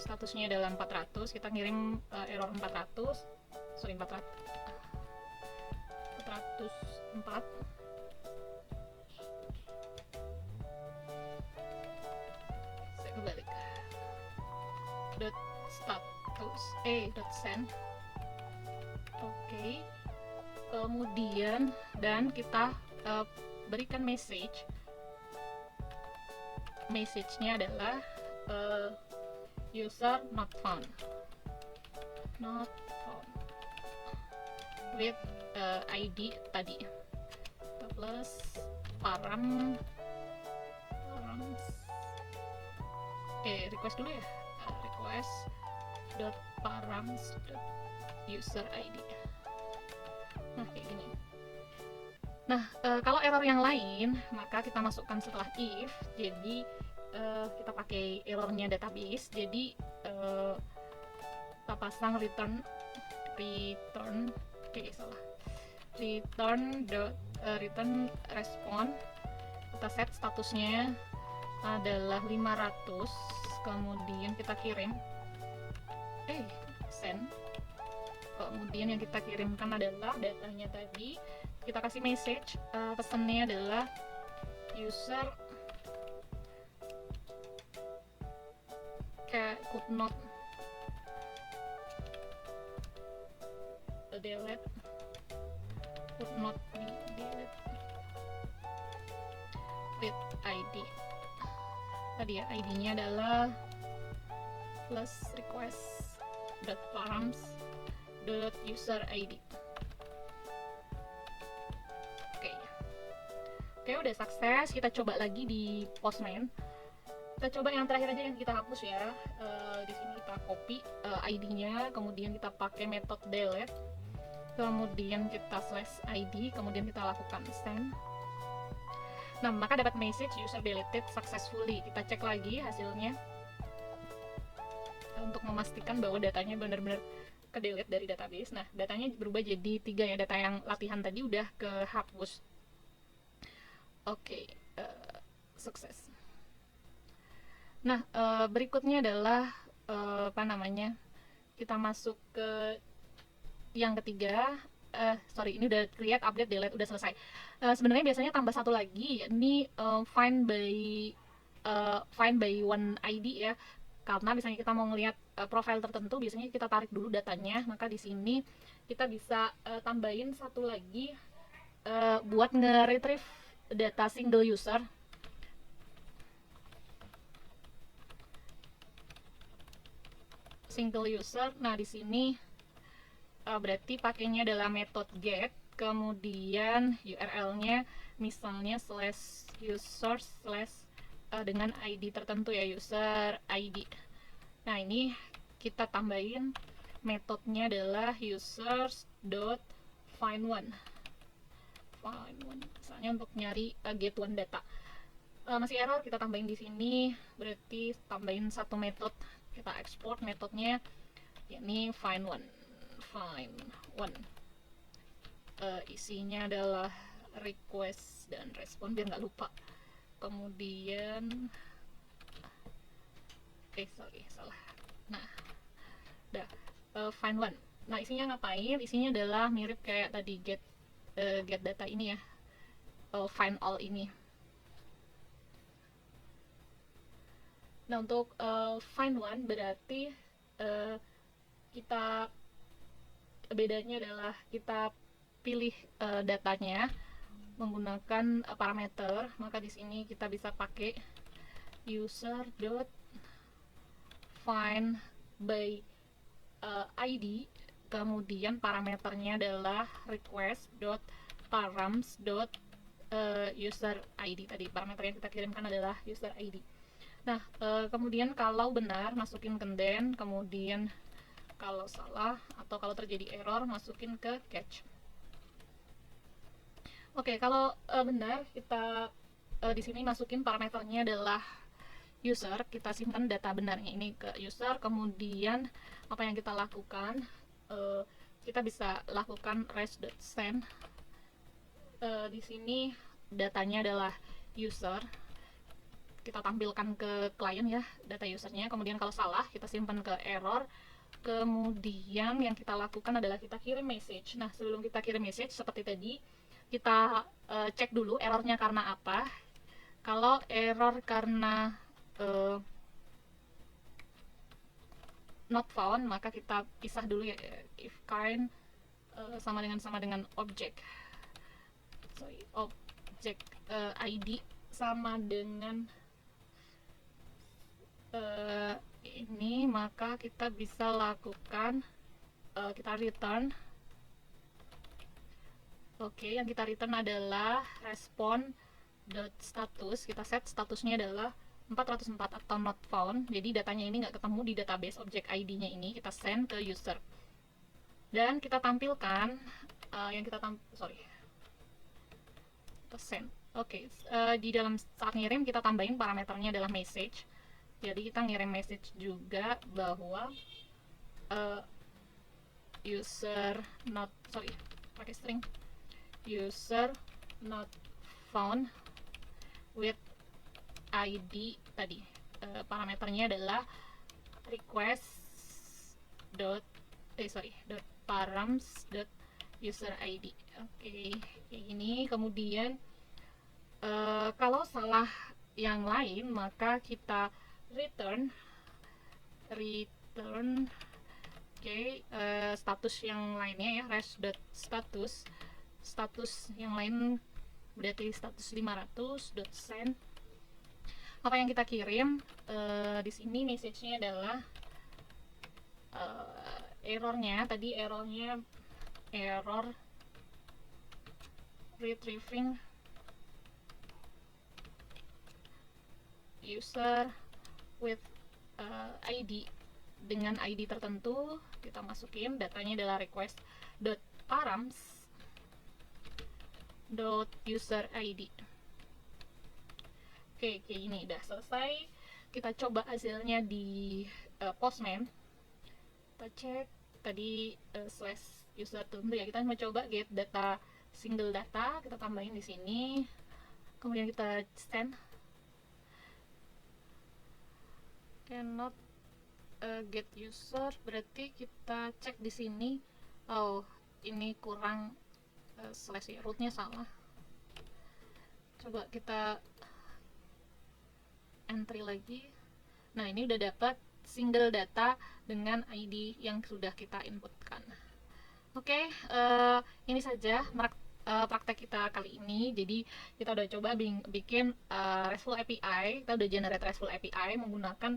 statusnya adalah 400, kita ngirim error 404. Saya kebalik. Status send. Oke. Kemudian dan kita berikan message-nya adalah user not found with ID tadi plus params request dulu ya, request.params.user ID. Nah kayak gini. Nah kalau error yang lain maka kita masukkan setelah if. Jadi kita pakai errornya database, jadi kita pasang return respond, kita set statusnya adalah 500, kemudian kita kirim send, kemudian yang kita kirimkan adalah datanya tadi, kita kasih message, pesannya adalah user could not be deleted with ID. Tadi ya, ID-nya adalah plus request.params.user ID. Oke, udah sukses. Kita coba lagi di Postman. Kita coba yang terakhir aja yang kita hapus ya. Di sini kita copy ID-nya, kemudian kita pakai metode delete, kemudian kita /id, kemudian kita lakukan send. Nah, maka dapat message user deleted successfully. Kita cek lagi hasilnya untuk memastikan bahwa datanya benar-benar ke delete dari database. Nah, datanya berubah jadi 3 ya. Data yang latihan tadi udah kehapus. Oke, sukses. Nah, berikutnya adalah kita masuk ke yang ketiga. Ini udah create, update, delete, udah selesai. Sebenarnya biasanya tambah satu lagi, ini find by one ID ya. Karena misalnya kita mau ngelihat profil tertentu, biasanya kita tarik dulu datanya. Maka di sini kita bisa tambahin satu lagi buat nge-retrieve data single user. Nah di sini berarti pakainya adalah metode get, kemudian URL-nya misalnya /user/ dengan ID tertentu ya, user ID. Nah ini kita tambahin metodenya adalah users.find1, misalnya untuk nyari get one data. Masih error, kita tambahin di sini, berarti tambahin satu metode, kita export metodenya yakni find1. Isinya adalah request dan respon biar nggak lupa. Kemudian salah. Nah, udah find1. Nah, isinya ngapain? Isinya adalah mirip kayak tadi get data ini ya, find all ini. Nah, untuk find one berarti kita bedanya adalah kita pilih datanya menggunakan parameter. Maka di sini kita bisa pakai user dot find by ID, kemudian parameternya adalah request dot params dot user ID. Tadi parameter yang kita kirimkan adalah user ID. Nah, kemudian kalau benar masukin ke then, kemudian kalau salah atau kalau terjadi error masukin ke catch. Oke, kalau benar kita di sini masukin parameternya adalah user, kita simpan data benarnya ini ke user. Kemudian apa yang kita lakukan, kita bisa lakukan res.send. Di sini datanya adalah user, kita tampilkan ke klien ya data usernya. Kemudian kalau salah kita simpan ke error. Kemudian yang kita lakukan adalah kita kirim message. Nah, sebelum kita kirim message seperti tadi, kita cek dulu errornya karena apa. Kalau error karena not found, maka kita pisah dulu ya, if kind sama dengan object. Sorry, object ID sama dengan ini, maka kita bisa lakukan kita return. Oke, yang kita return adalah respond.status. Kita set statusnya adalah 404 atau not found. Jadi datanya ini nggak ketemu di database object ID-nya ini. Kita send ke user. Dan kita tampilkan kita send. Oke, di dalam saat ngirim kita tambahin parameternya adalah message. Jadi kita ngirim message juga bahwa user not pakai string user not found with ID tadi. Parameternya adalah request dot params dot user ID. Oke, kayak gini. Kemudian kalau salah yang lain, maka kita return status yang lainnya ya, status yang lain berarti status 500.send. Apa yang kita kirim di sini message-nya adalah errornya tadi, error retrieving user with ID. Dengan ID tertentu kita masukin datanya adalah request.params.user ID. Oke, kayak gini udah selesai. Kita coba hasilnya di Postman. Kita cek tadi slash user tertentu ya, kita mencoba get data single data, kita tambahin di sini. Kemudian kita send. Cannot get user, berarti kita cek di sini. Oh, ini kurang slash ya, rootnya salah. Coba kita entry lagi. Nah, ini udah dapat single data dengan ID yang sudah kita inputkan. Oke, ini saja praktek kita kali ini. Jadi kita udah coba bikin RESTful API. Kita udah generate RESTful API menggunakan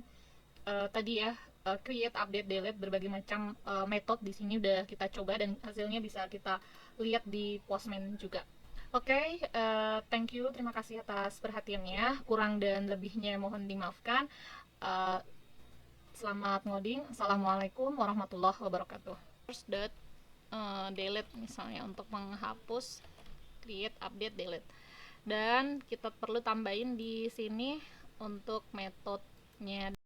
tadi ya, create, update, delete, berbagai macam metode di sini udah kita coba dan hasilnya bisa kita lihat di Postman juga. Oke, thank you, terima kasih atas perhatiannya. Kurang dan lebihnya mohon dimaafkan. Selamat ngoding. Assalamualaikum warahmatullahi wabarakatuh. First delete misalnya untuk menghapus, create, update, delete. Dan kita perlu tambahin di sini untuk metodenya